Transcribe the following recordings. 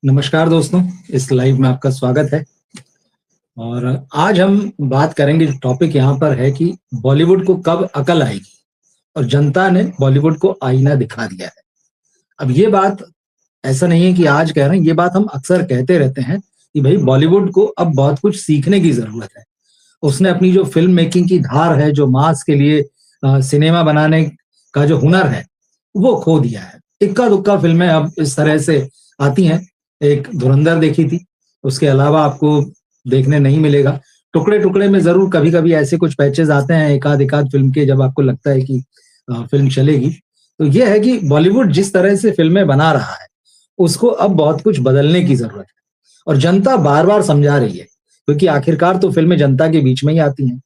नमस्कार दोस्तों, इस लाइव में आपका स्वागत है। और आज हम बात करेंगे, जो टॉपिक यहाँ पर है कि बॉलीवुड को कब अकल आएगी और जनता ने बॉलीवुड को आईना दिखा दिया है। अब ये बात ऐसा नहीं है कि आज कह रहे हैं, ये बात हम अक्सर कहते रहते हैं कि भाई बॉलीवुड को अब बहुत कुछ सीखने की ज़रूरत है। उसने अपनी जो फ़िल्म मेकिंग की धार है, जो मास के लिए सिनेमा बनाने का जो हुनर है, वो खो दिया है। इक्का-दुक्का फ़िल्में अब इस तरह से आती हैं। एक धुरंधर देखी थी, उसके अलावा आपको देखने नहीं मिलेगा। टुकड़े-टुकड़े में ज़रूर कभी-कभी ऐसे कुछ पैचेज़ आते हैं एकाध-एकाध फ़िल्म के, जब आपको लगता है कि फ़िल्म चलेगी। तो ये है कि बॉलीवुड जिस तरह से फ़िल्में बना रहा है, उसको अब बहुत कुछ बदलने की ज़रूरत है और जनता बार-बार समझा रही है, क्योंकि आखिरकार तो फ़िल्में जनता के बीच में ही आती हैं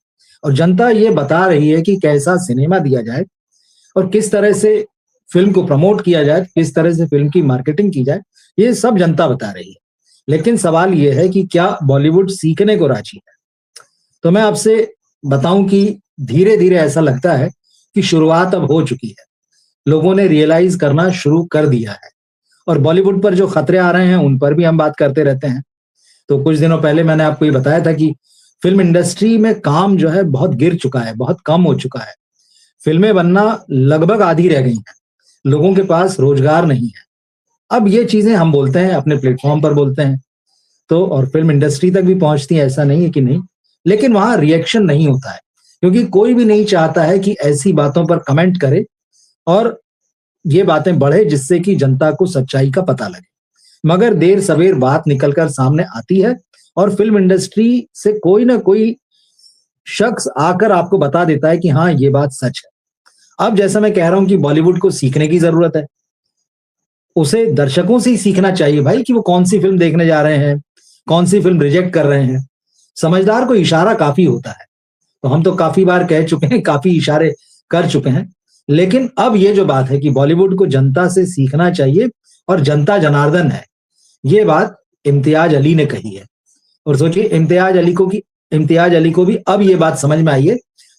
और जनता ये बता रही है कि कैसा सिनेमा दिया जाए और किस तरह से फ़िल्म को प्रमोट किया जाए, किस तरह से फ़िल्म की मार्केटिंग की जाए, ये सब जनता बता रही है। लेकिन सवाल ये है कि क्या बॉलीवुड सीखने को राज़ी है? तो मैं आपसे बताऊँ कि धीरे-धीरे ऐसा लगता है कि शुरुआत अब हो चुकी है। लोगों ने रियलाइज़ करना शुरू कर दिया है और बॉलीवुड पर जो खतरे आ रहे हैं, उन पर भी हम बात करते रहते हैं। तो कुछ दिनों पहले मैंने आपको ये बताया था कि फ़िल्म इंडस्ट्री में काम जो है बहुत गिर चुका है, बहुत कम हो चुका है। फ़िल्में बनना लगभग आधी रह गई हैं। लोगों के पास रोज़गार नहीं है। अब ये चीज़ें हम बोलते हैं, अपने प्लेटफ़ॉर्म पर बोलते हैं, तो और फ़िल्म इंडस्ट्री तक भी पहुँचती हैं, ऐसा नहीं है कि नहीं। लेकिन वहाँ रिएक्शन नहीं होता है, क्योंकि कोई भी नहीं चाहता है कि ऐसी बातों पर कमेंट करे और ये बातें बढ़े, जिससे कि जनता को सच्चाई का पता लगे। मगर देर-सवेर बात निकल कर सामने आती है और फ़िल्म इंडस्ट्री से कोई न कोई शख्स आकर आपको बता देता है कि हाँ, ये बात सच है। अब जैसा मैं कह रहा हूँ कि बॉलीवुड को सीखने की ज़रूरत है। उसे दर्शकों से ही सीखना चाहिए भाई, कि वो कौन-सी फ़िल्म देखने जा रहे हैं, कौन-सी फ़िल्म रिजेक्ट कर रहे हैं। समझदार को इशारा काफ़ी होता है। तो हम तो काफ़ी बार कह चुके हैं, काफ़ी इशारे कर चुके हैं। लेकिन अब ये जो बात है कि बॉलीवुड को जनता से सीखना चाहिए और जनता जनार्दन है, ये बात इम्तियाज़ अली ने कही है। और सोचिए, इम्तियाज़ अली को भी अब ये बात समझ में आई है,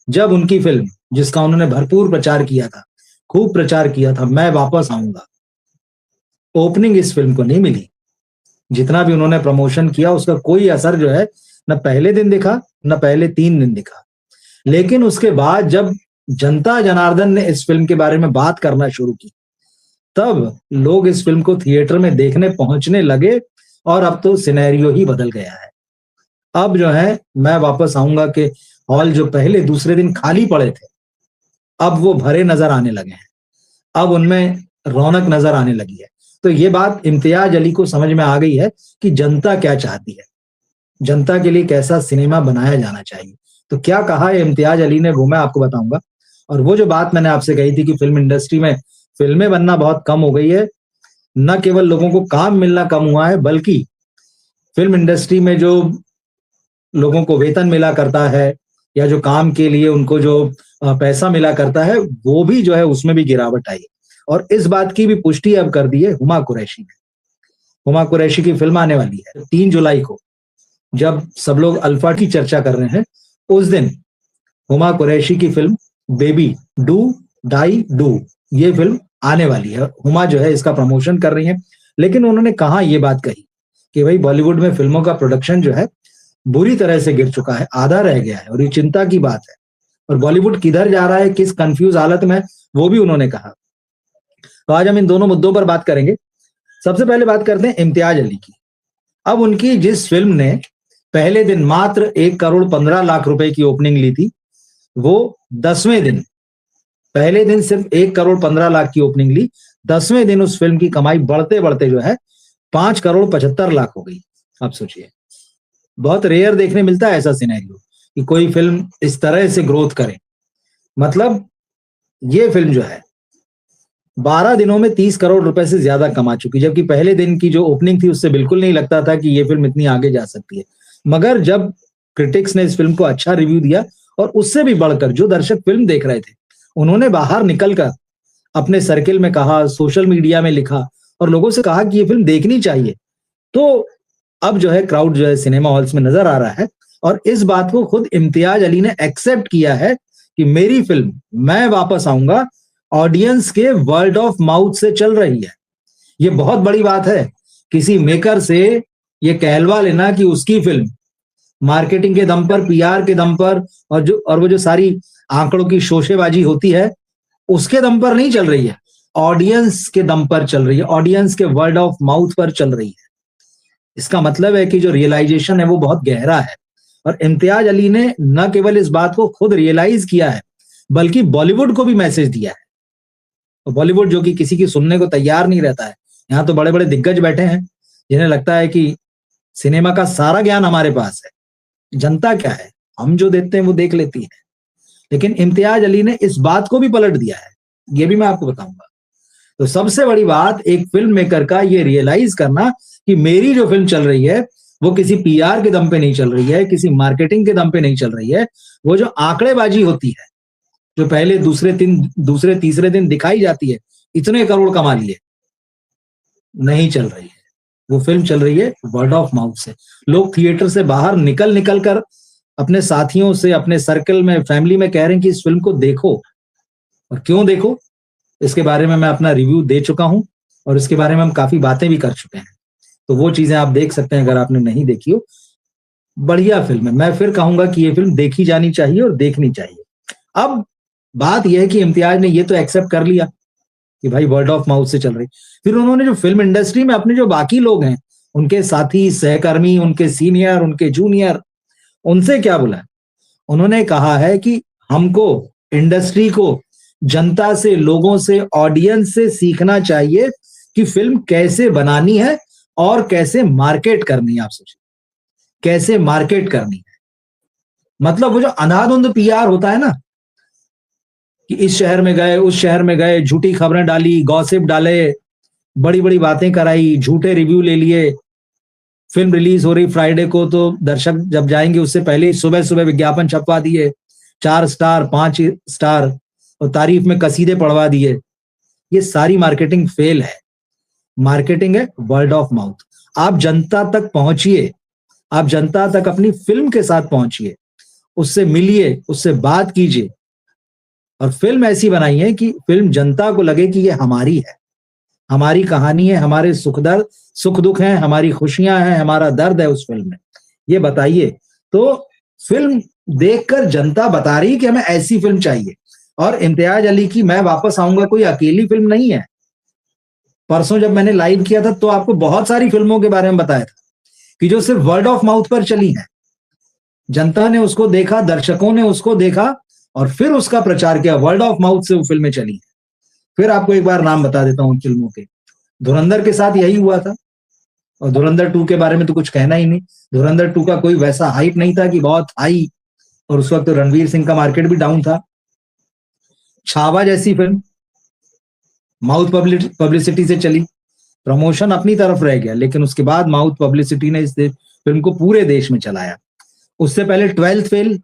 जब उनकी फ़िल्म, जिसका उन्होंने भरपूर प्रचार किया था, खूब प्रचार किया था, मैं वापस आऊँगा, ओपनिंग इस फ़िल्म को नहीं मिली। जितना भी उन्होंने प्रमोशन किया, उसका कोई असर जो है, ना पहले दिन दिखा, ना पहले 3 दिन दिखा। लेकिन उसके बाद जब जनता जनार्दन ने इस फ़िल्म के बारे में बात करना शुरू की, तब लोग इस फ़िल्म को थिएटर में देखने पहुँचने लगे और अब तो सिनेरियो ही बदल गया है। अब जो है, मैं वापस आऊँगा के हॉल जो पहले दूसरे दिन खाली पड़े थे, अब वो भरे नज़र आने लगे हैं। अब उनमें रौनक नज़र आने लगी है। तो ये बात इम्तियाज़ अली को समझ में आ गई है कि जनता क्या चाहती है। जनता के लिए कैसा सिनेमा बनाया जाना चाहिए। तो क्या कहा है इम्तियाज़ अली ने, वो मैं आपको बताऊँगा। और वो जो बात मैंने आपसे कही थी कि फ़िल्म इंडस्ट्री में फ़िल्में बनना बहुत कम हो गई है, न केवल लोगों को काम मिलना कम हुआ है, बल्कि फ़िल्म इंडस्ट्री में जो लोगों को वेतन मिला करता है या जो काम के लिए उनको जो पैसा मिला करता है, वो भी जो है, उसमें भी गिरावट आई। और इस बात की भी पुष्टि अब कर दी है हुमा कुरैशी ने। हुमा कुरैशी की फ़िल्म आने वाली है 3 जुलाई को। जब सब लोग अल्फा की चर्चा कर रहे हैं, उस दिन हुमा कुरैशी की film baby do die do, ये फ़िल्म आने वाली है। हुमा जो है, इसका प्रमोशन कर रही हैं। लेकिन उन्होंने कहाँ ये बात कही कि भई बॉलीवुड में फ़िल्मों का प्रोडक्शन जो है, बुरी तरह से गिर चुका है, आधा रह गया है और ये चिंता की बात है। और बॉलीवुड किधर जा रहा है, किस कन्फ्यूज़ हालत में, वो भी उन्होंने कहा। तो आज हम इन दोनों मुद्दों पर बात करेंगे। सबसे पहले बात करते हैं इम्तियाज़ अली की। अब उनकी जिस फ़िल्म ने पहले दिन मात्र 1 करोड़ 15 लाख रुपए की ओपनिंग ली थी, वो 10वें दिन, पहले दिन सिर्फ 1 करोड़ 15 लाख की ओपनिंग ली, 10वें दिन उस फ़िल्म की कमाई बढ़ते-बढ़ते जो है 5 करोड़ 75 लाख हो गई। आप सोचिए, बहुत रेयर देखने मिलता है ऐसा सिनेरियो कि कोई फ़िल्म इस तरह से ग्रोथ करे। मतलब ये फ़िल्म जो है, 12 दिनों में 30 करोड़ रुपए से ज़्यादा कमा चुकी, जबकि पहले दिन की जो ओपनिंग थी, उससे बिल्कुल नहीं लगता था कि ये फ़िल्म इतनी आगे जा सकती है। मगर जब क्रिटिक्स ने इस फ़िल्म को अच्छा रिव्यू दिया और उससे भी बढ़कर जो दर्शक फ़िल्म देख रहे थे, उन्होंने बाहर निकलकर अपने सर्किल में कहा, सोशल मीडिया में लिखा और लोगों से कहा कि ये फ़िल्म देखनी चाहिए। तो अब जो है, क्राउड जो है सिनेमा हॉल्स में नज़र आ रहा है और इस बात को खुद इम्तियाज़ अली ने एक्सेप्ट किया है कि मेरी फ़िल्म मैं वापस आऊँगा, ऑडियंस के वर्ड ऑफ माउथ से चल रही है। ये बहुत बड़ी बात है, किसी मेकर से ये कहलवा लेना कि उसकी फिल्म मार्केटिंग के दम पर, पीआर के दम पर, और वो जो सारी आंकड़ों की शोशेबाजी होती है उसके दम पर नहीं चल रही है, ऑडियंस के दम पर चल रही है, ऑडियंस के वर्ड ऑफ माउथ पर चल रही है। इसका मतलब है कि जो रियलाइजेशन है वो बहुत गहरा है, और इम्तियाज अली ने न केवल इस बात को खुद रियलाइज किया है बल्कि बॉलीवुड को भी मैसेज दिया है। तो बॉलीवुड जो कि किसी की सुनने को तैयार नहीं रहता है, यहाँ तो बड़े बड़े दिग्गज बैठे हैं जिन्हें लगता है कि सिनेमा का सारा ज्ञान हमारे पास है, जनता क्या है, हम जो देते हैं वो देख लेती है। लेकिन इम्तियाज अली ने इस बात को भी पलट दिया है, ये भी मैं आपको बताऊंगा। तो सबसे बड़ी बात एक फिल्म मेकर का ये रियलाइज करना कि मेरी जो फिल्म चल रही है वो किसी पीआर के दम पे नहीं चल रही है, किसी मार्केटिंग के दम पे नहीं चल रही है। वो जो आंकड़ेबाजी होती है, जो पहले दूसरे तीसरे दिन दिखाई जाती है, इतने करोड़ कमा लिए, नहीं चल रही है। वो फिल्म चल रही है वर्ड ऑफ माउथ से। लोग थिएटर से बाहर निकल कर अपने साथियों से, अपने सर्कल में, फैमिली में कह रहे हैं कि इस फिल्म को देखो। और क्यों देखो, इसके बारे में मैं अपना रिव्यू दे चुका हूं और इसके बारे में हम काफी बातें भी कर चुके हैं, तो वो चीजें आप देख सकते हैं अगर आपने नहीं देखी हो। बढ़िया फिल्म है, मैं फिर कहूंगा कि ये फिल्म देखी जानी चाहिए और देखनी चाहिए। अब बात यह है कि इम्तियाज ने ये तो एक्सेप्ट कर लिया कि भाई वर्ड ऑफ माउथ से चल रही, फिर उन्होंने जो फिल्म इंडस्ट्री में अपने जो बाकी लोग हैं, उनके साथी, सहकर्मी, उनके सीनियर, उनके जूनियर, उनसे क्या बोला? उन्होंने कहा है कि हमको, इंडस्ट्री को, जनता से, लोगों से, ऑडियंस से सीखना चाहिए कि फिल्म कैसे बनानी है और कैसे मार्केट करनी है। आप सोचिए कैसे मार्केट करनी है, मतलब वो जो अंधाधुंध पीआर होता है ना, कि इस शहर में गए, उस शहर में गए, झूठी खबरें डाली, गॉसिप डाले, बड़ी बड़ी बातें कराई, झूठे रिव्यू ले लिए। फिल्म रिलीज हो रही फ्राइडे को, तो दर्शक जब जाएंगे उससे पहले ही सुबह सुबह विज्ञापन छपवा दिए, 4 स्टार 5 स्टार, और तारीफ में कसीदे पढ़वा दिए। ये सारी मार्केटिंग फेल है। मार्केटिंग है वर्ड ऑफ माउथ। आप जनता तक पहुंचिए, आप जनता तक अपनी फिल्म के साथ पहुंचिए, उससे मिलिए, उससे बात कीजिए, और फिल्म ऐसी बनाई है कि फिल्म जनता को लगे कि ये हमारी है, हमारी कहानी है, हमारे सुख दुख हैं, हमारी खुशियां हैं, हमारा दर्द है उस फिल्म में, ये बताइए। तो फिल्म देखकर जनता बता रही कि हमें ऐसी फिल्म चाहिए। और इम्तियाज अली की मैं वापस आऊंगा कोई अकेली फिल्म नहीं है। परसों जब मैंने लाइव किया था तो आपको बहुत सारी फिल्मों के बारे में बताया था कि जो सिर्फ वर्ड ऑफ माउथ पर चली है, जनता ने उसको देखा, दर्शकों ने उसको देखा और फिर उसका प्रचार किया, वर्ड ऑफ माउथ से वो फिल्में चली। फिर आपको एक बार नाम बता देता हूं उन फिल्मों के। धुरंधर के साथ यही हुआ था, और धुरंधर 2 के बारे में तो कुछ कहना ही नहीं। धुरंधर 2 का कोई वैसा हाइप नहीं था कि बहुत हाई, और उस वक्त तो रणवीर सिंह का मार्केट भी डाउन था। छावा जैसी फिल्म माउथ पब्लिसिटी से चली, प्रमोशन अपनी तरफ रह गया, लेकिन उसके बाद माउथ पब्लिसिटी ने इस फिल्म को पूरे देश में चलाया। उससे पहले 12th फेल,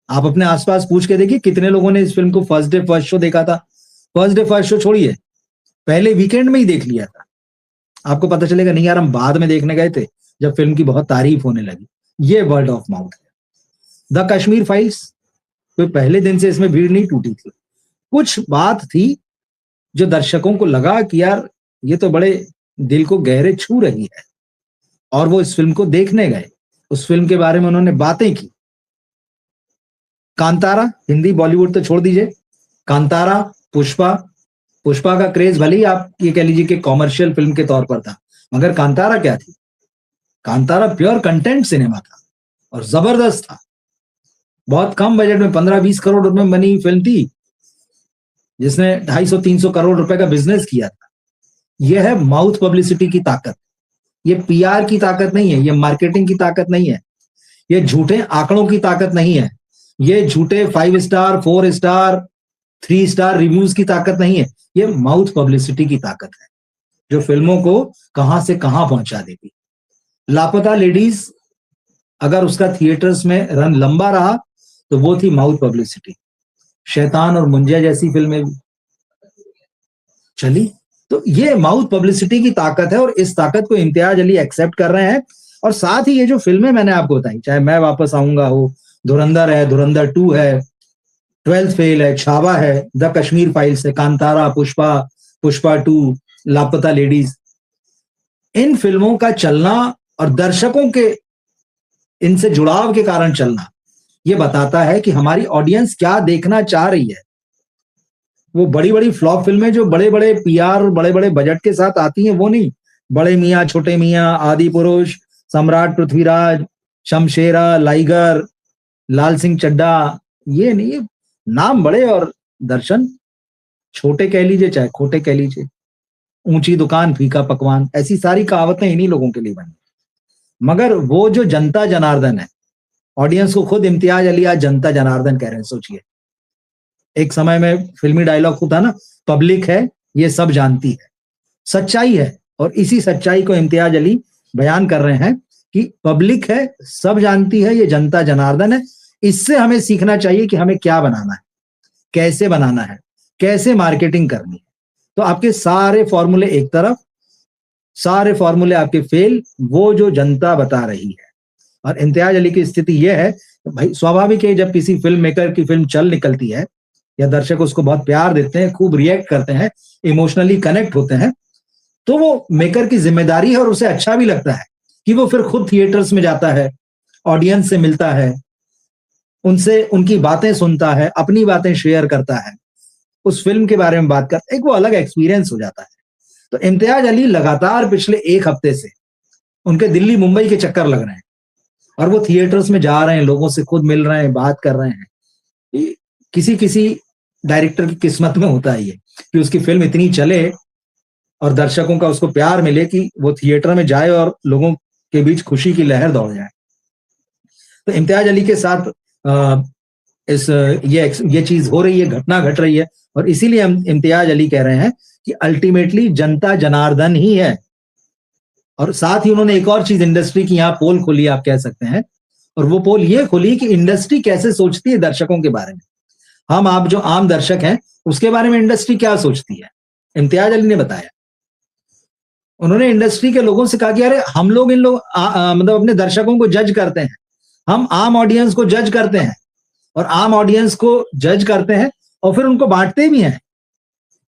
आप अपने आसपास पूछ के देखिए कितने लोगों ने इस फिल्म को फर्स्ट डे फर्स्ट शो देखा था। फर्स्ट डे फर्स्ट शो छोड़िए, पहले वीकेंड में ही देख लिया था। आपको पता चलेगा नहीं यार हम बाद में देखने गए थे जब फिल्म की बहुत तारीफ होने लगी। ये वर्ड ऑफ माउथ है। द कश्मीर फाइल्स, कोई पहले दिन से इसमें भीड़ नहीं टूटी थी, कुछ बात थी जो दर्शकों को लगा कि यार ये तो बड़े दिल को गहरे छू रही है, और वो इस फिल्म को देखने गए, उस फिल्म के बारे में उन्होंने बातें की। कांतारा, हिंदी बॉलीवुड तो छोड़ दीजिए, कांतारा, पुष्पा का क्रेज भले ही आप ये कह लीजिए कि कॉमर्शियल फिल्म के तौर पर था, मगर कांतारा क्या थी? कांतारा प्योर कंटेंट सिनेमा था और जबरदस्त था। बहुत कम बजट में 15-20 करोड़ रुपए में बनी फिल्म थी, जिसने 250-300 करोड़ रुपए का बिजनेस किया था। यह है माउथ पब्लिसिटी की ताकत। ये पीआर की ताकत नहीं है, ये मार्केटिंग की ताकत नहीं है, ये झूठे आंकड़ों की ताकत नहीं है, ये झूठे 5 स्टार 4 स्टार 3 स्टार रिव्यूज की ताकत नहीं है। ये माउथ पब्लिसिटी की ताकत है जो फिल्मों को कहां से कहां पहुंचा देगी। लापता लेडीज, अगर उसका थिएटर्स में रन लंबा रहा तो वो थी माउथ पब्लिसिटी। शैतान और मुंजिया जैसी फिल्में चली, तो ये माउथ पब्लिसिटी की ताकत है, और इस ताकत को इम्तियाज अली एक्सेप्ट कर रहे हैं। और साथ ही ये जो फिल्में मैंने आपको बताई, चाहे मैं वापस आऊंगा हो, धुरंधर है, धुरंधर 2 है, 12th फेल है, छावा है, द कश्मीर फाइल्स है, कांतारा, पुष्पा 2, लापता लेडीज, इन फिल्मों का चलना और दर्शकों के इनसे जुड़ाव के कारण चलना, ये बताता है कि हमारी ऑडियंस क्या देखना चाह रही है। वो बड़ी-बड़ी फ्लॉप फिल्में जो बड़े-बड़े पीआर, बड़े-बड़े बजट के साथ आती हैं, वो नहीं। बड़े मियाँ, छोटे मियाँ, आदि पुरुष, सम्राट पृथ्वीराज, शमशेरा, लाइगर, लाल सिंह चड्ढा, ये नहीं। नाम बड़े और दर्शन छोटे कह लीजिए चाहे खोटे कह लीजिए। ऊंची दुकान फीका पकवान, ऐसी सारी कहावतें इन्हीं लोगों के लिए बनी। मगर वो जो जनता जनार्दन है, ऑडियंस को खुद इम्तियाज अली आज जनता जनार्दन कह रहे हैं। सोचिए, एक समय में फिल्मी डायलॉग होता ना, पब्लिक है ये सब जानती है। सच्चाई है, और इसी सच्चाई को इम्तियाज अली बयान कर रहे हैं कि पब्लिक है, सब जानती है, ये जनता जनार्दन है। इससे हमें सीखना चाहिए कि हमें क्या बनाना है, कैसे बनाना है, कैसे मार्केटिंग करनी है। तो आपके सारे फॉर्मूले एक तरफ, सारे फॉर्मूले आपके फेल, वो जो जनता बता रही है। और इम्तियाज अली की स्थिति यह है, भाई स्वाभाविक है, जब किसी फिल्म मेकर की फिल्म चल निकलती है या दर्शक उसको बहुत प्यार देते हैं, खूब रिएक्ट करते हैं, इमोशनली कनेक्ट होते हैं, तो वो मेकर की जिम्मेदारी है और उसे अच्छा भी लगता है कि वो फिर खुद थिएटर्स में जाता है, ऑडियंस से मिलता है, उनसे उनकी बातें सुनता है, अपनी बातें शेयर करता है, उस फिल्म के बारे में बात करता है। एक वो अलग एक्सपीरियंस हो जाता है। तो इम्तियाज अली लगातार पिछले एक हफ्ते से उनके दिल्ली मुंबई के चक्कर लग रहे हैं और वो थिएटर्स में जा रहे हैं, लोगों से खुद मिल रहे हैं, बात कर रहे हैं। किसी किसी डायरेक्टर की किस्मत में होता है ये कि उसकी फिल्म इतनी चले और दर्शकों का उसको प्यार मिले कि वो थिएटर में जाए और लोगों के बीच खुशी की लहर दौड़ जाए। तो इम्तियाज अली के साथ ये चीज हो रही है, घटना घट रही है, और इसीलिए हम इम्तियाज अली कह रहे हैं कि अल्टीमेटली जनता जनार्दन ही है। और साथ ही उन्होंने एक और चीज इंडस्ट्री की यहाँ पोल खोली, आप कह सकते हैं, और वो पोल ये खोली कि इंडस्ट्री कैसे सोचती है दर्शकों के बारे में। हम आप जो आम दर्शक हैं उसके बारे में इंडस्ट्री क्या सोचती है, इम्तियाज अली ने बताया। उन्होंने इंडस्ट्री के लोगों से कहा कि अरे हम लोग मतलब अपने दर्शकों को जज करते हैं, हम आम ऑडियंस को जज करते हैं, और आम ऑडियंस को जज करते हैं और फिर उनको बांटते भी हैं।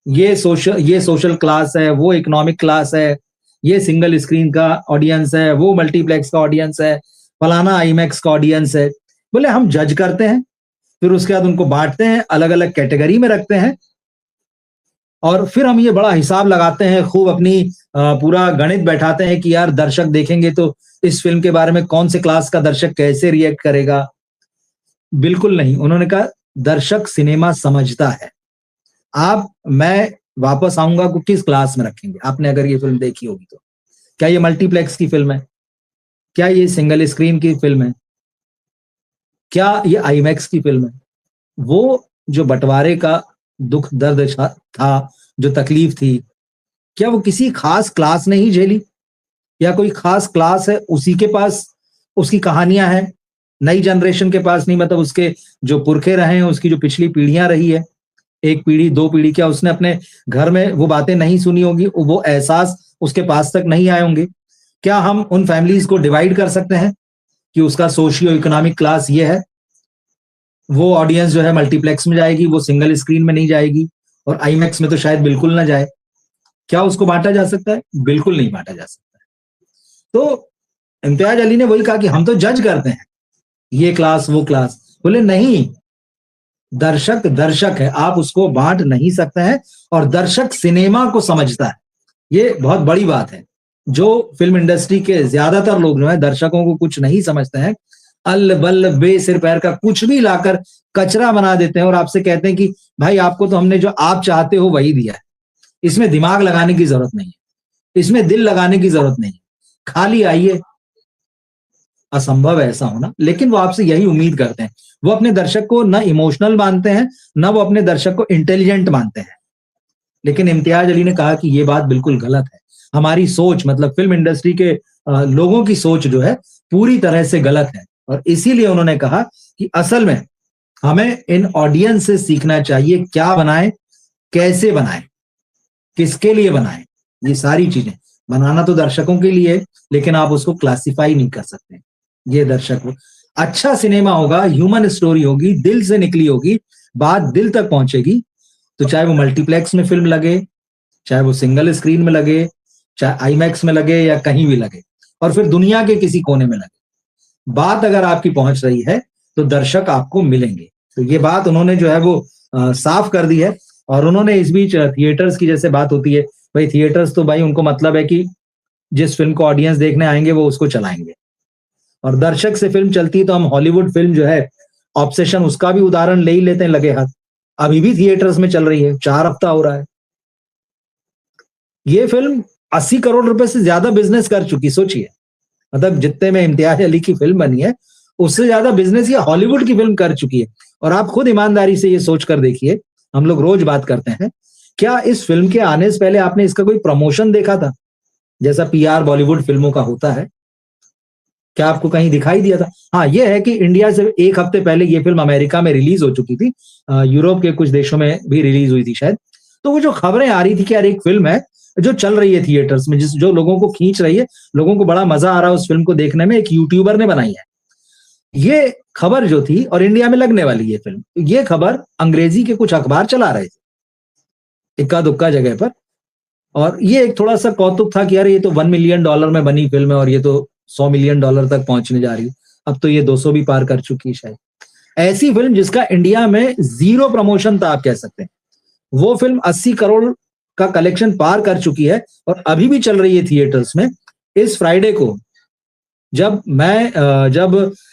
ये सोशल क्लास है, वो इकोनॉमिक क्लास है, ये सिंगल स्क्रीन का ऑडियंस है, वो मल्टीप्लेक्स का ऑडियंस है, फलाना आईमैक्स का ऑडियंस है। बोले हम जज करते हैं, फिर उसके बाद उनको बांटते हैं, अलग अलग कैटेगरी में रखते हैं, और फिर हम ये बड़ा हिसाब लगाते हैं, खूब अपनी पूरा गणित बैठाते हैं कि यार दर्शक देखेंगे तो इस फिल्म के बारे में कौन से क्लास का दर्शक कैसे रिएक्ट करेगा। बिल्कुल नहीं। उन्होंने कहा दर्शक सिनेमा समझता है। मैं वापस आऊंगा को किस क्लास में रखेंगे? आपने अगर ये फिल्म देखी होगी तो क्या ये मल्टीप्लेक्स की फिल्म है, क्या ये सिंगल स्क्रीन की फिल्म है, क्या ये आईमैक्स की फिल्म है? वो जो बंटवारे का दुख दर्द था, जो तकलीफ थी, क्या वो किसी खास क्लास ने ही झेली, या कोई खास क्लास है उसी के पास उसकी कहानियां हैं, नई जनरेशन के पास नहीं? मतलब उसके जो पुरखे रहे हैं, उसकी जो पिछली पीढ़ियां रही है, एक पीढ़ी दो पीढ़ी, क्या उसने अपने घर में वो बातें नहीं सुनी होगी, वो एहसास उसके पास तक नहीं आए होंगे? क्या हम उन फैमिलीज को डिवाइड कर सकते हैं कि उसका सोशियो इकोनॉमिक क्लास ये है, वो ऑडियंस जो है मल्टीप्लेक्स में जाएगी, वो सिंगल स्क्रीन में नहीं जाएगी, और आईमैक्स में तो शायद बिल्कुल ना जाए? क्या उसको बांटा जा सकता है? बिल्कुल नहीं बांटा जा सकता है। तो इम्तियाज अली ने वही कहा कि हम तो जज करते हैं, ये क्लास वो क्लास। बोले नहीं, दर्शक दर्शक है, आप उसको बांट नहीं सकते हैं, और दर्शक सिनेमा को समझता है। ये बहुत बड़ी बात है। जो फिल्म इंडस्ट्री के ज्यादातर लोग जो है दर्शकों को कुछ नहीं समझते हैं, अल बल बे सिर पैर का कुछ भी लाकर कचरा बना देते हैं और आपसे कहते हैं कि भाई आपको तो हमने जो आप चाहते हो वही दिया है, इसमें दिमाग लगाने की जरूरत नहीं है, इसमें दिल लगाने की जरूरत नहीं है, खाली आइए। असंभव है ऐसा होना, लेकिन वो आपसे यही उम्मीद करते हैं। वो अपने दर्शक को न इमोशनल मानते हैं, न वो अपने दर्शक को इंटेलिजेंट मानते हैं। लेकिन इम्तियाज अली ने कहा कि ये बात बिल्कुल गलत है। हमारी सोच, मतलब फिल्म इंडस्ट्री के लोगों की सोच जो है पूरी तरह से गलत है, और इसीलिए उन्होंने कहा कि असल में हमें इन ऑडियंस से सीखना चाहिए, क्या बनाएं, कैसे बनाएं, किसके लिए बनाएं। ये सारी चीजें बनाना तो दर्शकों के लिए, लेकिन आप उसको क्लासिफाई नहीं कर सकते। ये दर्शक, अच्छा सिनेमा होगा, ह्यूमन स्टोरी होगी, दिल से निकली होगी, बात दिल तक पहुंचेगी, तो चाहे वो मल्टीप्लेक्स में फिल्म लगे, चाहे वो सिंगल स्क्रीन में लगे, चाहे आईमैक्स में लगे या कहीं भी लगे, और फिर दुनिया के किसी कोने में लगे, बात अगर आपकी पहुंच रही है तो दर्शक आपको मिलेंगे। तो ये बात उन्होंने जो है वो साफ कर दी है। और उन्होंने इस बीच थिएटर्स की जैसे बात होती है, भाई थिएटर्स तो भाई उनको मतलब है कि जिस फिल्म को ऑडियंस देखने आएंगे वो उसको चलाएंगे, और दर्शक से फिल्म चलती है तो हम हॉलीवुड फिल्म जो है ऑब्सेशन, उसका भी उदाहरण ले ही लेते हैं लगे हाथ। अभी भी थिएटर्स में चल रही है, 4 हफ्ता हो रहा है। ये फिल्म 80 करोड़ रुपए से ज्यादा बिजनेस कर चुकी, सोचिए, मतलब जितने में इम्तियाज अली की फिल्म बनी है उससे ज्यादा बिजनेस ये हॉलीवुड की फिल्म कर चुकी है। और आप खुद ईमानदारी से ये सोच कर देखिए, हम लोग रोज बात करते हैं, क्या इस फिल्म के आने से पहले आपने इसका कोई प्रमोशन देखा था, जैसा पीआर बॉलीवुड फिल्मों का होता है? क्या आपको कहीं दिखाई दिया था? हाँ, ये है कि इंडिया से 1 हफ्ते पहले ये फिल्म अमेरिका में रिलीज हो चुकी थी, यूरोप के कुछ देशों में भी रिलीज हुई थी शायद। तो वो जो खबरें आ रही थी कि यार एक फिल्म है जो चल रही है थिएटर्स में, जो लोगों को खींच रही है, लोगों को बड़ा मजा आ रहा है उस फिल्म को देखने में, एक यूट्यूबर ने बनाई है, ये खबर जो थी, और इंडिया में लगने वाली ये फिल्म, ये खबर अंग्रेजी के कुछ अखबार चला रहे थे इक्का दुक्का जगह पर। और ये एक थोड़ा सा कौतुक था कि यार ये तो $1 मिलियन में बनी फिल्म है और ये तो $100 मिलियन तक पहुंचने जा रही है। अब तो ये 200 भी पार कर चुकी है शायद। ऐसी फिल्म जिसका इंडिया में जीरो प्रमोशन था, आप कह सकते हैं, वो फिल्म 80 करोड़ का कलेक्शन पार कर चुकी है और अभी भी चल रही है थिएटर्स में। इस फ्राइडे को जब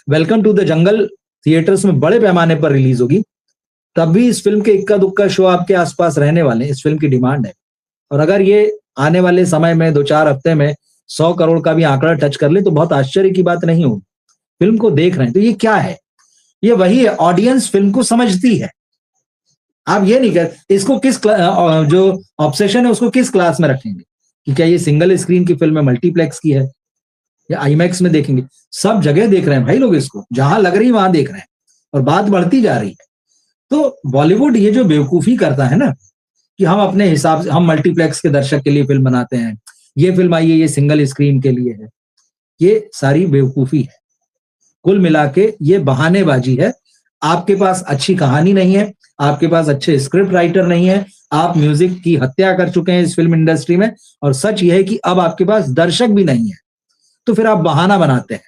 welcome to the jungle theatres में बड़े पैमाने पर रिलीज होगी, तब भी इस फिल्म के इक्का दुक्का शो आपके आसपास रहने वाले हैं। इस फिल्म की डिमांड है, और अगर ये आने वाले समय में 2-4 हफ्ते में 100 करोड़ का भी आंकड़ा टच कर ले तो बहुत आश्चर्य की बात नहीं होगी। फिल्म को देख रहे हैं तो ये क्या है? ये वही है, ऑडियंस फिल्म को समझती है। आप ये नहीं कर, इसको जो ऑब्सेशन है उसको किस क्लास में रखेंगे कि क्या ये सिंगल स्क्रीन की फिल्म है, मल्टीप्लेक्स की है या आईमैक्स में देखेंगे? सब जगह देख रहे हैं भाई लोग इसको, जहां लग रही वहां देख रहे हैं, और बात बढ़ती जा रही है। तो बॉलीवुड ये जो बेवकूफी करता है ना कि हम अपने हिसाब से, हम मल्टीप्लेक्स के दर्शक के लिए फिल्म बनाते हैं, ये फिल्म आई है ये सिंगल स्क्रीन के लिए है, ये सारी बेवकूफी है। कुल मिला के ये बहानेबाजी है। आपके पास अच्छी कहानी नहीं है, आपके पास अच्छे स्क्रिप्ट राइटर नहीं है, आप म्यूजिक की हत्या कर चुके हैं इस फिल्म इंडस्ट्री में, और सच ये है कि अब आपके पास दर्शक भी नहीं है। तो फिर आप बहाना बनाते हैं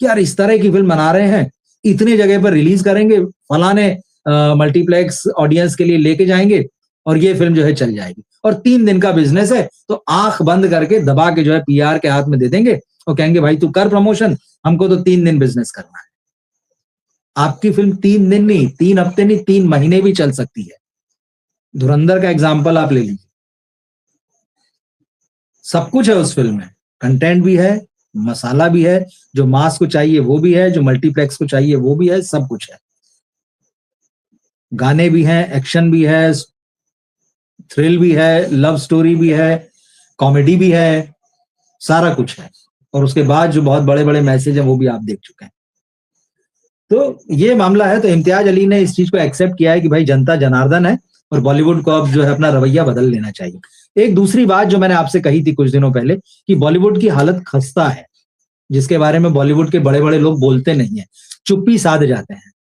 कि यार इस तरह की फिल्म बना रहे हैं, इतने जगह पर रिलीज करेंगे, फलाने मल्टीप्लेक्स ऑडियंस के लिए लेके जाएंगे और ये फिल्म जो है चल जाएगी, और 3 दिन का बिजनेस है तो आंख बंद करके दबा के जो है पीआर के हाथ में दे देंगे और कहेंगे भाई तू कर प्रमोशन, हमको तो 3 दिन बिजनेस करना है। आपकी फिल्म 3 दिन नहीं, 3 हफ्ते नहीं, 3 महीने भी चल सकती है। धुरंधर का एग्जाम्पल आप ले लीजिए, सब कुछ है उस फिल्म में, कंटेंट भी है, मसाला भी है, जो मास को चाहिए वो भी है, जो मल्टीप्लेक्स को चाहिए वो भी है, सब कुछ है। गाने भी हैं, एक्शन भी है, थ्रिल भी है, लव स्टोरी भी है, कॉमेडी भी है, सारा कुछ है। और उसके बाद जो बहुत बड़े बड़े मैसेज हैं वो भी आप देख चुके हैं। तो ये मामला है। तो इम्तियाज अली ने इस चीज को एक्सेप्ट किया है कि भाई जनता जनार्दन है और बॉलीवुड को अब जो है अपना रवैया बदल लेना चाहिए। एक दूसरी बात जो मैंने आपसे कही थी कुछ दिनों पहले कि बॉलीवुड की हालत खस्ता है, जिसके बारे में बॉलीवुड के बड़े बड़े लोग बोलते नहीं है, चुप्पी साध जाते हैं।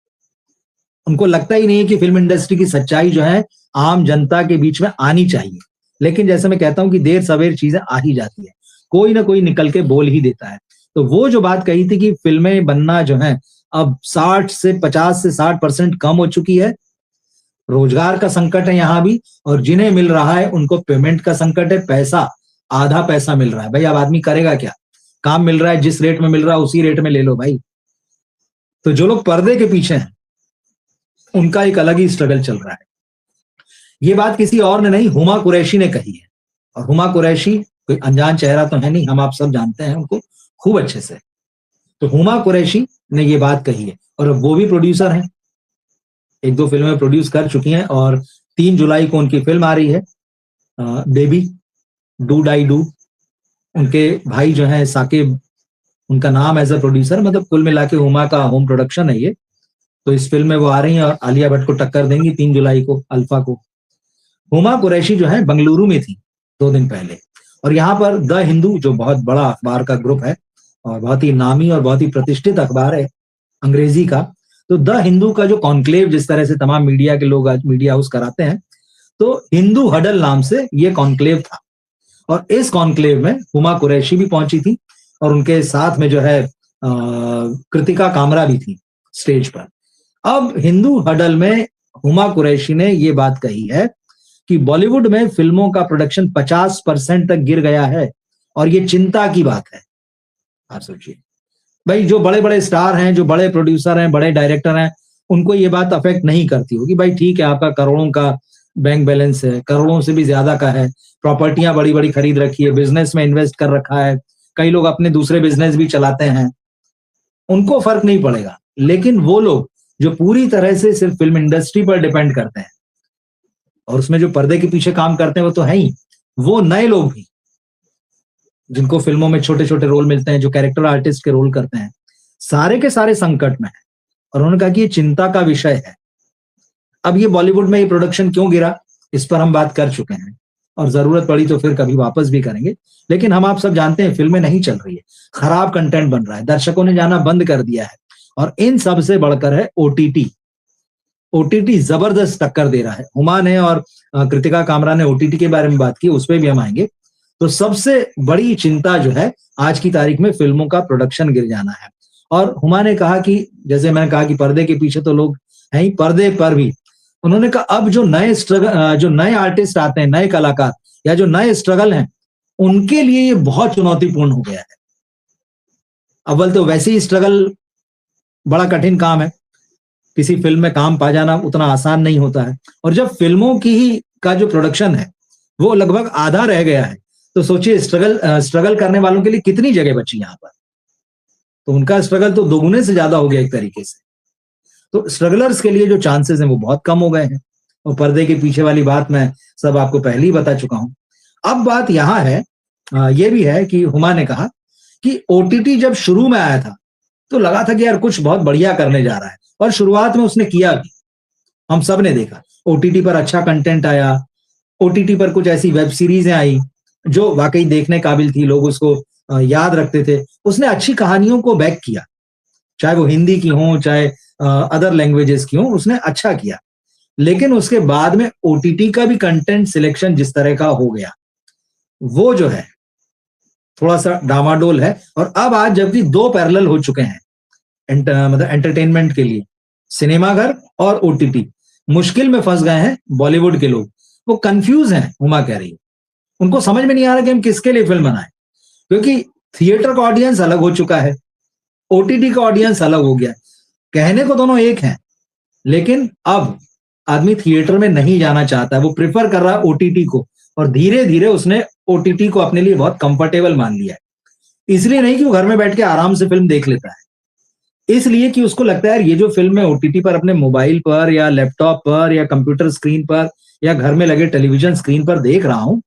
उनको लगता ही नहीं है कि फिल्म इंडस्ट्री की सच्चाई जो है आम जनता के बीच में आनी चाहिए। लेकिन जैसे मैं कहता हूं कि देर सवेर चीजें आ ही जाती है, कोई ना कोई निकल के बोल ही देता है। तो वो जो बात कही थी कि फिल्में बनना जो है अब 50 से 60% कम हो चुकी है, रोजगार का संकट है यहाँ भी, और जिन्हें मिल रहा है उनको पेमेंट का संकट है, पैसा आधा पैसा मिल रहा है। भाई अब आदमी करेगा क्या? काम मिल रहा है, जिस रेट में मिल रहा है उसी रेट में ले लो भाई। तो जो लोग पर्दे के पीछे हैं उनका एक अलग ही स्ट्रगल चल रहा है। ये बात किसी और ने नहीं, हुमा कुरैशी ने कही है। और हुमा कुरैशी कोई अनजान चेहरा तो है नहीं, हम आप सब जानते हैं उनको खूब अच्छे से। तो हुमा कुरैशी ने ये बात कही है, और वो भी प्रोड्यूसर हैं, 1-2 फिल्में प्रोड्यूस कर चुकी हैं, और 3 जुलाई को उनकी फिल्म आ रही है बेबी डू डाई डू। उनके भाई जो है साकिब, उनका नाम एज अ प्रोड्यूसर, मतलब कुल मिला के हुमा का होम प्रोडक्शन है ये। तो इस फिल्म में वो आ रही हैं और आलिया भट्ट को टक्कर देंगी 3 जुलाई को अल्फा को। हुमा कुरैशी जो है बंगलुरु में थी 2 दिन पहले, और यहाँ पर द हिंदू जो बहुत बड़ा अखबार का ग्रुप है और बहुत ही नामी और बहुत ही प्रतिष्ठित अखबार है अंग्रेजी का, तो द हिंदू का जो कॉन्क्लेव जिस तरह से तमाम मीडिया के लोग आज मीडिया हाउस कराते हैं, तो हिंदू हडल नाम से ये कॉन्क्लेव था। और इस कॉन्क्लेव में हुमा कुरैशी भी पहुंची थी और उनके साथ में जो है कृतिका कामरा भी थी स्टेज पर। अब हिंदू हडल में हुमा कुरैशी ने ये बात कही है कि बॉलीवुड में फिल्मों का प्रोडक्शन 50% तक गिर गया है और ये चिंता की बात है। आप सोचिए भाई, जो बड़े बड़े स्टार हैं, जो बड़े प्रोड्यूसर हैं, बड़े डायरेक्टर हैं, उनको ये बात अफेक्ट नहीं करती होगी। भाई ठीक है, आपका करोड़ों का बैंक बैलेंस है, करोड़ों से भी ज्यादा का है, प्रॉपर्टियां बड़ी बड़ी खरीद रखी है, बिजनेस में इन्वेस्ट कर रखा है, कई लोग अपने दूसरे बिजनेस भी चलाते हैं, उनको फर्क नहीं पड़ेगा। लेकिन वो लोग जो पूरी तरह से सिर्फ फिल्म इंडस्ट्री पर डिपेंड करते हैं और उसमें जो पर्दे के पीछे काम करते हैं वो तो है ही, वो नए लोग भी जिनको फिल्मों में छोटे छोटे रोल मिलते हैं, जो कैरेक्टर आर्टिस्ट के रोल करते हैं, सारे के सारे संकट में है। और उन्होंने कहा कि ये चिंता का विषय है। अब ये बॉलीवुड में ये प्रोडक्शन क्यों गिरा, इस पर हम बात कर चुके हैं और जरूरत पड़ी तो फिर कभी वापस भी करेंगे। लेकिन हम आप सब जानते हैं फिल्में नहीं चल रही है, खराब कंटेंट बन रहा है, दर्शकों ने जाना बंद कर दिया है। और इन सब से बढ़कर है ओटीटी। ओटीटी जबरदस्त टक्कर दे रहा है। हुमा ने और कृतिका कामरा ने ओटीटी के बारे में बात की, उस पर भी हम आएंगे। तो सबसे बड़ी चिंता जो है आज की तारीख में फिल्मों का प्रोडक्शन गिर जाना है। और हुमा ने कहा कि जैसे मैंने कहा कि पर्दे के पीछे तो लोग हैं ही, पर्दे पर भी उन्होंने कहा अब जो नए आर्टिस्ट आते हैं, नए कलाकार या जो नए स्ट्रगल हैं, उनके लिए ये बहुत चुनौतीपूर्ण हो गया है। अव्वल तो वैसे ही स्ट्रगल बड़ा कठिन काम है, किसी फिल्म में काम पा जाना उतना आसान नहीं होता है। और जब फिल्मों की ही का जो प्रोडक्शन है वो लगभग आधा रह गया है, तो सोचिए स्ट्रगल करने वालों के लिए कितनी जगह बची यहाँ पर। तो उनका स्ट्रगल तो दोगुने से ज्यादा हो गया एक तरीके से। तो स्ट्रगलर्स के लिए जो चांसेस हैं वो बहुत कम हो गए हैं। और पर्दे के पीछे वाली बात मैं सब आपको पहले ही बता चुका हूं। अब बात यहां है, ये भी है कि हुमा ने कहा कि ओटीटी जब शुरू में आया था तो लगा था कि यार कुछ बहुत बढ़िया करने जा रहा है, और शुरुआत में उसने किया भी। हम सब ने देखा ओटीटी पर अच्छा कंटेंट आया, ओटीटी पर कुछ ऐसी वेब सीरीजें आई जो वाकई देखने काबिल थी, लोग उसको याद रखते थे। उसने अच्छी कहानियों को बैक किया, चाहे वो हिंदी की हो चाहे अदर लैंग्वेजेस की हो, उसने अच्छा किया। लेकिन उसके बाद में ओटीटी का भी कंटेंट सिलेक्शन जिस तरह का हो गया, वो जो है थोड़ा सा डामाडोल है। और अब आज जबकि दो पैरेलल हो चुके हैं मतलब एंटरटेनमेंट के लिए, सिनेमाघर और ओटीटी, मुश्किल में फंस गए हैं बॉलीवुड के लोग। वो कंफ्यूज हैं, हुमा कह रही है, उनको समझ में नहीं आ रहा कि हम किसके लिए फिल्म बनाएं, क्योंकि थिएटर का ऑडियंस अलग हो चुका है, ओटीटी का ऑडियंस अलग हो गया। कहने को दोनों एक हैं, लेकिन अब आदमी थिएटर में नहीं जाना चाहता है, वो प्रिफर कर रहा है ओटीटी को। और धीरे धीरे उसने ओटीटी को अपने लिए बहुत कंफर्टेबल मान लिया है। इसलिए नहीं कि वो घर में बैठ के आराम से फिल्म देख लेता है, इसलिए कि उसको लगता है ये जो फिल्म मैं ओटीटी पर अपने मोबाइल पर या लैपटॉप पर या कंप्यूटर स्क्रीन पर या घर में लगे टेलीविजन स्क्रीन पर देख रहा हूं,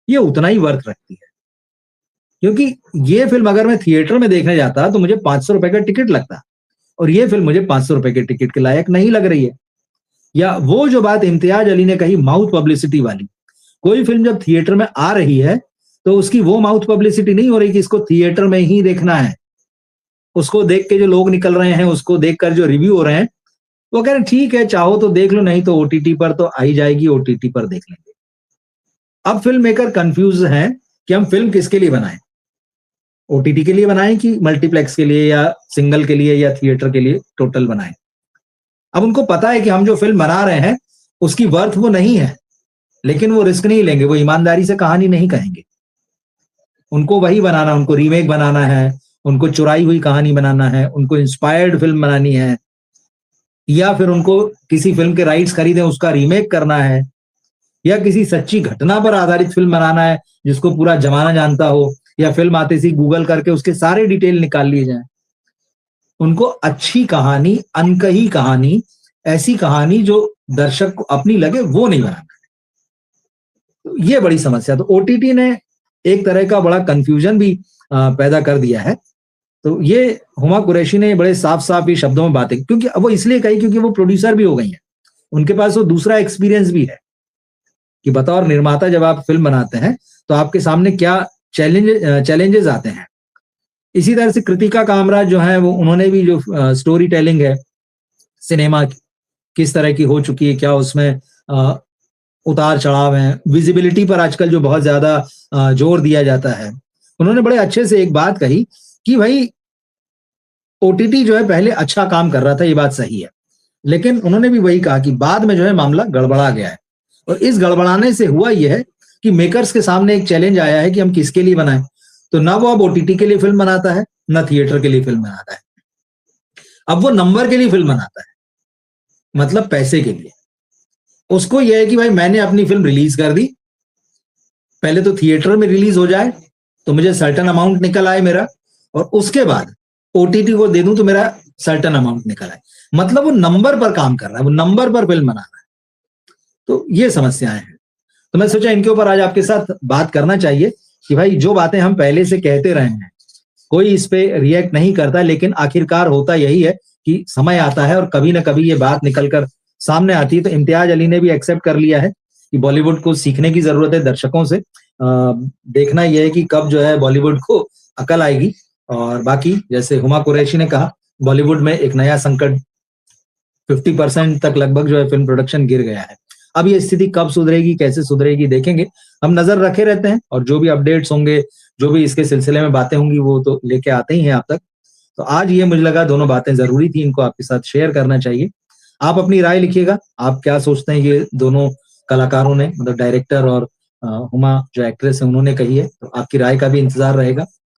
ये उतना ही वर्थ रखती है। क्योंकि ये फिल्म अगर मैं थिएटर में देखने जाता तो मुझे 500 रुपए का टिकट लगता, और ये फिल्म मुझे 500 रुपए के टिकट के लायक नहीं लग रही है। या वो जो बात इम्तियाज अली ने कही माउथ पब्लिसिटी वाली, कोई फिल्म जब थिएटर में आ रही है तो उसकी वो माउथ पब्लिसिटी नहीं हो रही कि इसको थिएटर में ही देखना है। उसको देख के जो लोग निकल रहे हैं, उसको देखकर जो रिव्यू हो रहे हैं, वो कह रहे हैं ठीक है चाहो तो देख लो, नहीं तो ओटीटी पर तो आई जाएगी, ओटीटी पर देख लेंगे। अब फिल्म मेकर कंफ्यूज हैं कि हम फिल्म किसके लिए बनाएं, ओटीटी के लिए बनाएं कि मल्टीप्लेक्स के लिए या सिंगल के लिए या थिएटर के लिए टोटल बनाएं। अब उनको पता है कि हम जो फिल्म बना रहे हैं उसकी वर्थ वो नहीं है, लेकिन वो रिस्क नहीं लेंगे, वो ईमानदारी से कहानी नहीं कहेंगे। उनको वही बनाना, उनको रीमेक बनाना है, उनको चुराई हुई कहानी बनाना है, उनको इंस्पायर्ड फिल्म बनानी है, या फिर उनको किसी फिल्म के राइट्स खरीदे उसका रीमेक करना है, या किसी सच्ची घटना पर आधारित फिल्म बनाना है जिसको पूरा जमाना जानता हो, या फिल्म आते सी गूगल करके उसके सारे डिटेल निकाल लिए जाए। उनको अच्छी कहानी, अनकही कहानी, ऐसी कहानी जो दर्शक को अपनी लगे, वो नहीं बनाना। तो ये बड़ी समस्या। तो ओटीटी ने एक तरह का बड़ा कंफ्यूजन भी पैदा कर दिया है। तो ये हुमा कुरैशी ने बड़े साफ साफ ही शब्दों में बातें, क्योंकि वो इसलिए कही क्योंकि वो प्रोड्यूसर भी हो गई हैं, उनके पास वो दूसरा एक्सपीरियंस भी है कि बतौर निर्माता जब आप फिल्म बनाते हैं तो आपके सामने क्या चैलेंजेस आते हैं। इसी तरह से कृतिका कामरा जो है, वो उन्होंने भी जो स्टोरी टेलिंग है सिनेमा की, किस तरह की हो चुकी है, क्या उसमें उतार चढ़ाव हैं, विजिबिलिटी पर आजकल जो बहुत ज्यादा जोर दिया जाता है। उन्होंने बड़े अच्छे से एक बात कही कि भाई ओटीटी जो है पहले अच्छा काम कर रहा था, ये बात सही है, लेकिन उन्होंने भी वही कहा कि बाद में जो है मामला गड़बड़ा गया है। और इस गड़बड़ाने से हुआ यह है कि मेकर्स के सामने एक चैलेंज आया है कि हम किसके लिए बनाएं। तो ना वो अब ओटीटी के लिए फिल्म बनाता है, ना थिएटर के लिए फिल्म बनाता है, अब वो नंबर के लिए फिल्म बनाता है, मतलब पैसे के लिए। उसको यह है कि भाई मैंने अपनी फिल्म रिलीज कर दी, पहले तो थिएटर में रिलीज हो जाए तो मुझे सर्टेन अमाउंट निकल आए मेरा, और उसके बाद ओटीटी को दे दूं तो मेरा सर्टेन अमाउंट निकल आए। मतलब वो नंबर पर काम कर रहा है, वो नंबर पर फिल्म बना रहा है। तो ये समस्याएं हैं। तो मैं सोचा इनके ऊपर आज आपके साथ बात करना चाहिए कि भाई जो बातें हम पहले से कहते रहे हैं, कोई इस पे रिएक्ट नहीं करता, लेकिन आखिरकार होता यही है कि समय आता है और कभी ना कभी ये बात निकलकर सामने आती है। तो इम्तियाज अली ने भी एक्सेप्ट कर लिया है कि बॉलीवुड को सीखने की जरूरत है दर्शकों से। देखना यह है कि कब जो है बॉलीवुड को अकल आएगी। और बाकी जैसे हुमा कुरैशी ने कहा, बॉलीवुड में एक नया संकट, 50% तक लगभग जो है फिल्म प्रोडक्शन गिर गया है। अब ये स्थिति कब सुधरेगी, कैसे सुधरेगी, देखेंगे। हम नजर रखे रहते हैं और जो भी अपडेट्स होंगे, जो भी इसके सिलसिले में बातें होंगी, वो तो लेके आते ही हैं आप तक। तो आज ये मुझे लगा दोनों बातें जरूरी थी, इनको आपके साथ शेयर करना चाहिए। आप अपनी राय लिखिएगा, आप क्या सोचते हैं ये दोनों कलाकारों ने, मतलब डायरेक्टर और हुमा जो एक्ट्रेस है, उन्होंने कही है। तो आपकी राय का भी इंतजार रहेगा।